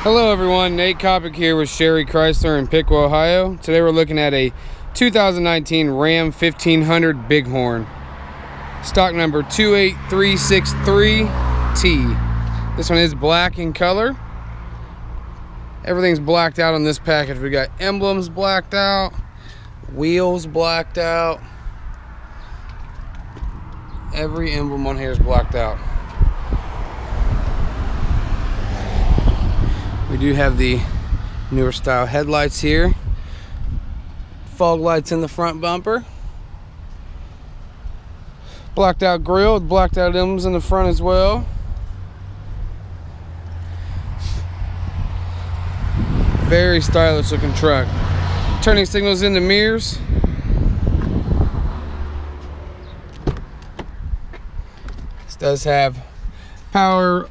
Hello everyone, Nate Kopic here with Sherry Chrysler in Piqua, Ohio. Today we're looking at a 2019 Ram 1500 Bighorn. Stock number 28363T. This one is black in color. Everything's blacked out on this package. We got emblems blacked out, wheels blacked out. Every emblem on here is blacked out. We do have the newer style headlights here. Fog lights in the front bumper. Blacked out grille with blacked out emblems in the front as well. Very stylish looking truck. Turning signals in the mirrors. This does have power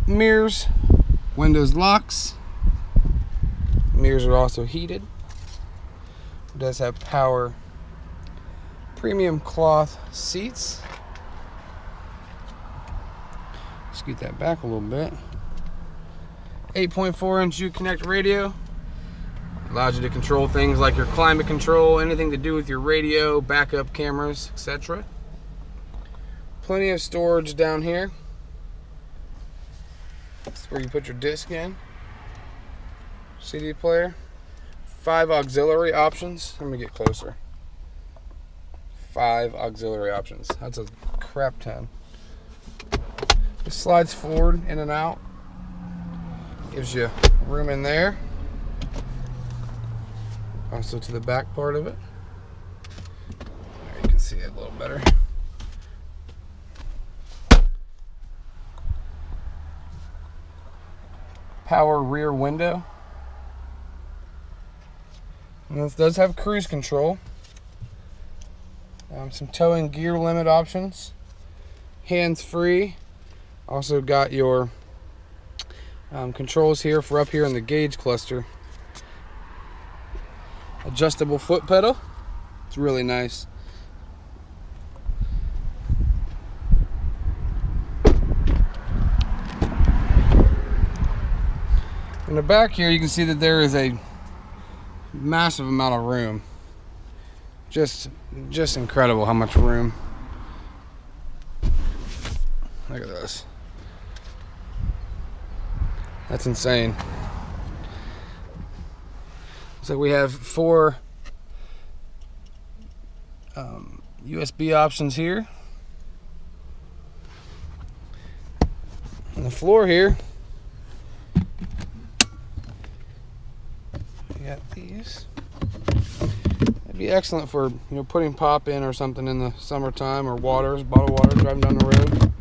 mirrors. Windows locks. Mirrors are also heated. It does have power premium cloth seats. Scoot that back a little bit. 8.4-inch Uconnect radio. Allows you to control things like your climate control, anything to do with your radio, backup cameras, etc. Plenty of storage down here. That's where you put your disc in. CD player. 5 auxiliary options. Let me get closer. 5 auxiliary options. That's a crap ton. It slides forward, in and out. Gives you room in there. Also to the back part of it. There, you can see it a little better. Power rear window. And this does have cruise control. Some towing gear limit options. Hands free. Also got your controls here for up here in the gauge cluster. Adjustable foot pedal. It's really nice. In the back here, you can see that there is a massive amount of room. Just incredible how much room. Look at this. That's insane. So we have 4 USB options here. On the floor here, got these. It'd be excellent for putting pop in or something in the summertime, or bottled water driving down the road.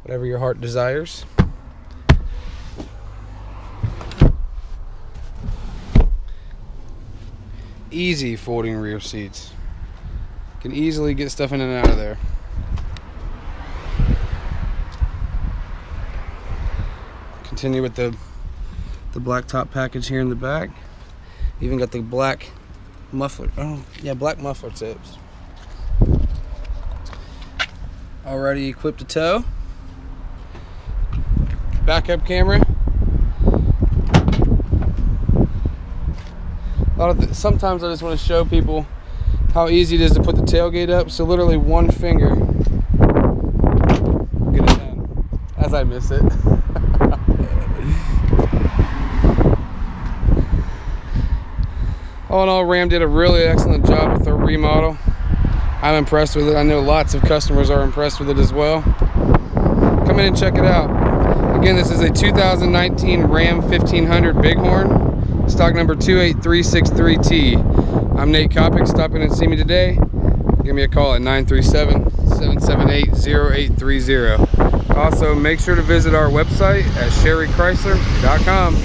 Whatever your heart desires. Easy folding rear seats. Can easily get stuff in and out of there. Continue with the black top package here in the back. Even got the black muffler. Oh yeah, black muffler tips. Already equipped to tow. Backup camera. Sometimes I just want to show people how easy it is to put the tailgate up. So literally one finger, get it done. As I miss it. All in all, Ram did a really excellent job with their remodel. I'm impressed with it. I know lots of customers are impressed with it as well. Come in and check it out. Again, this is a 2019 Ram 1500 Bighorn, stock number 28363T. I'm Nate Kopic. Stop in and see me today. Give me a call at 937-778-0830. Also, make sure to visit our website at sherrychrysler.com.